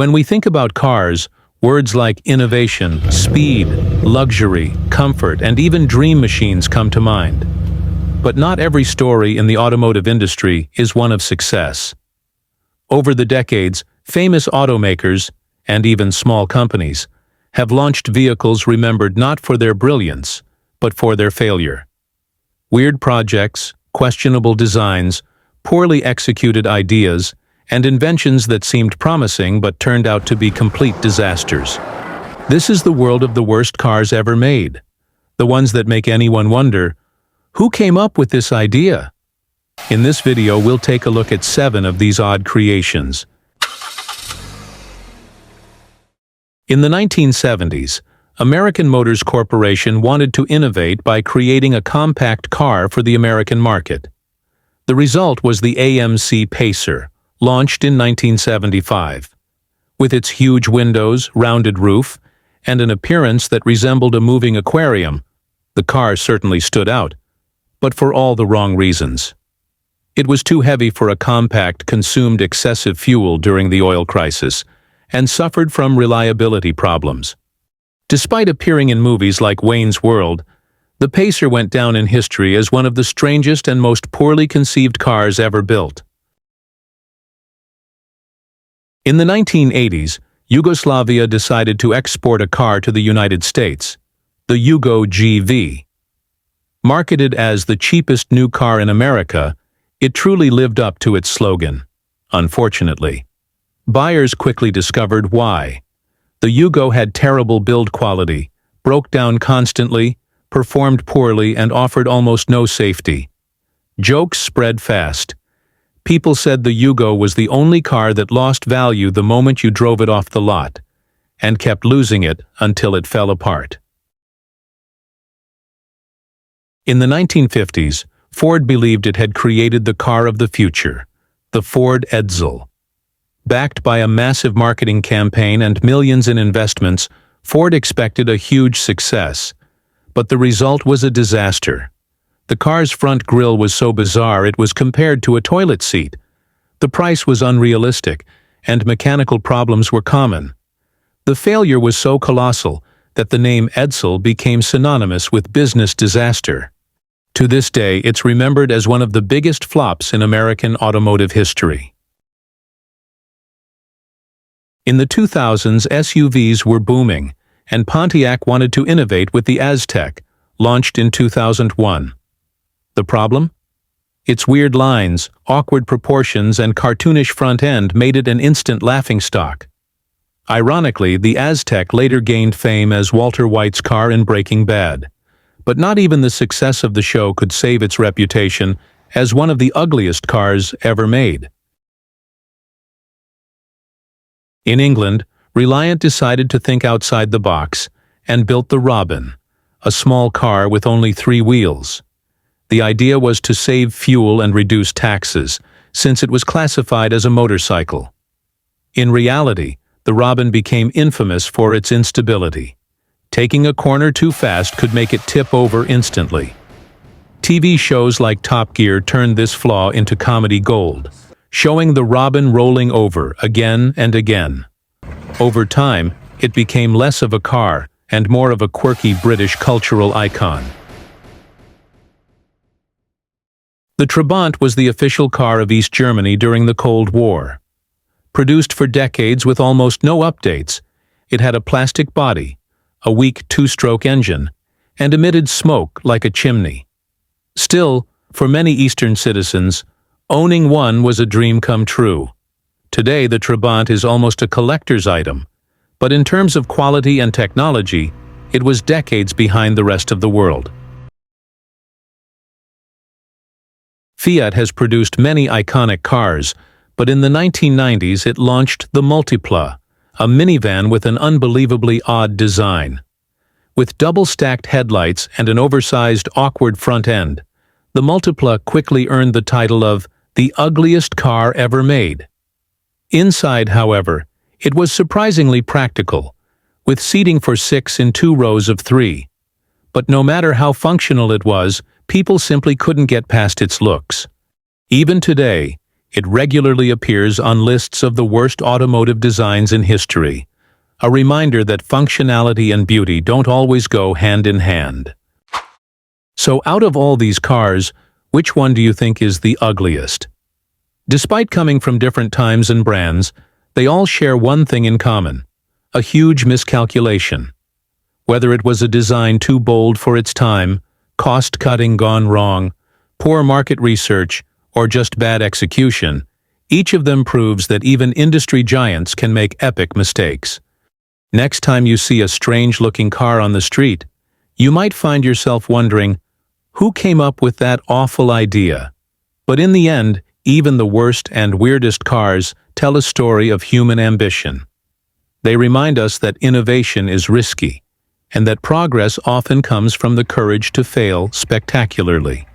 When we think about cars, words like innovation, speed, luxury, comfort, and even dream machines come to mind. But not every story in the automotive industry is one of success. Over the decades, famous automakers, and even small companies, have launched vehicles remembered not for their brilliance, but for their failure. Weird projects, questionable designs, poorly executed ideas, and inventions that seemed promising but turned out to be complete disasters. This is the world of the worst cars ever made. The ones that make anyone wonder, who came up with this idea? In this video, we'll take a look at 7 of these odd creations. In the 1970s, American Motors Corporation wanted to innovate by creating a compact car for the American market. The result was the AMC Pacer, launched in 1975. With its huge windows, rounded roof, and an appearance that resembled a moving aquarium, the car certainly stood out, but for all the wrong reasons. It was too heavy for a compact, consumed excessive fuel during the oil crisis, and suffered from reliability problems. Despite appearing in movies like Wayne's World, the Pacer went down in history as one of the strangest and most poorly conceived cars ever built. In the 1980s, Yugoslavia decided to export a car to the United States, the Yugo GV. Marketed as the cheapest new car in America, it truly lived up to its slogan. Unfortunately, buyers quickly discovered why. The Yugo had terrible build quality, broke down constantly, performed poorly, and offered almost no safety. Jokes spread fast. People said the Yugo was the only car that lost value the moment you drove it off the lot, and kept losing it until it fell apart. In the 1950s, Ford believed it had created the car of the future, the Ford Edsel. Backed by a massive marketing campaign and millions in investments, Ford expected a huge success, but the result was a disaster. The car's front grille was so bizarre it was compared to a toilet seat. The price was unrealistic, and mechanical problems were common. The failure was so colossal that the name Edsel became synonymous with business disaster. To this day, it's remembered as one of the biggest flops in American automotive history. In the 2000s, SUVs were booming, and Pontiac wanted to innovate with the Aztec, launched in 2001. The problem? Its weird lines, awkward proportions, and cartoonish front end made it an instant laughingstock. Ironically, the Aztec later gained fame as Walter White's car in Breaking Bad, but not even the success of the show could save its reputation as one of the ugliest cars ever made. In England, Reliant decided to think outside the box and built the Robin, a small car with only 3 wheels. The idea was to save fuel and reduce taxes, since it was classified as a motorcycle. In reality, the Robin became infamous for its instability. Taking a corner too fast could make it tip over instantly. TV shows like Top Gear turned this flaw into comedy gold, showing the Robin rolling over again and again. Over time, it became less of a car and more of a quirky British cultural icon. The Trabant was the official car of East Germany during the Cold War. Produced for decades with almost no updates, it had a plastic body, a weak 2-stroke engine, and emitted smoke like a chimney. Still, for many Eastern citizens, owning one was a dream come true. Today, the Trabant is almost a collector's item, but in terms of quality and technology, it was decades behind the rest of the world. Fiat has produced many iconic cars, but in the 1990s it launched the Multipla, a minivan with an unbelievably odd design. With double-stacked headlights and an oversized, awkward front end, the Multipla quickly earned the title of the ugliest car ever made. Inside, however, it was surprisingly practical, with seating for 6 in 2 rows of 3. But no matter how functional it was, people simply couldn't get past its looks. Even today, It regularly appears on lists of the worst automotive designs in history. A reminder that functionality and beauty don't always go hand in hand. So out of all these cars, which one do you think is the ugliest? Despite coming from different times and brands, they all share one thing in common: a huge miscalculation. Whether it was a design too bold for its time, cost-cutting gone wrong, poor market research, or just bad execution, each of them proves that even industry giants can make epic mistakes. Next time you see a strange-looking car on the street, you might find yourself wondering, who came up with that awful idea? But in the end, even the worst and weirdest cars tell a story of human ambition. They remind us that innovation is risky, and that progress often comes from the courage to fail spectacularly.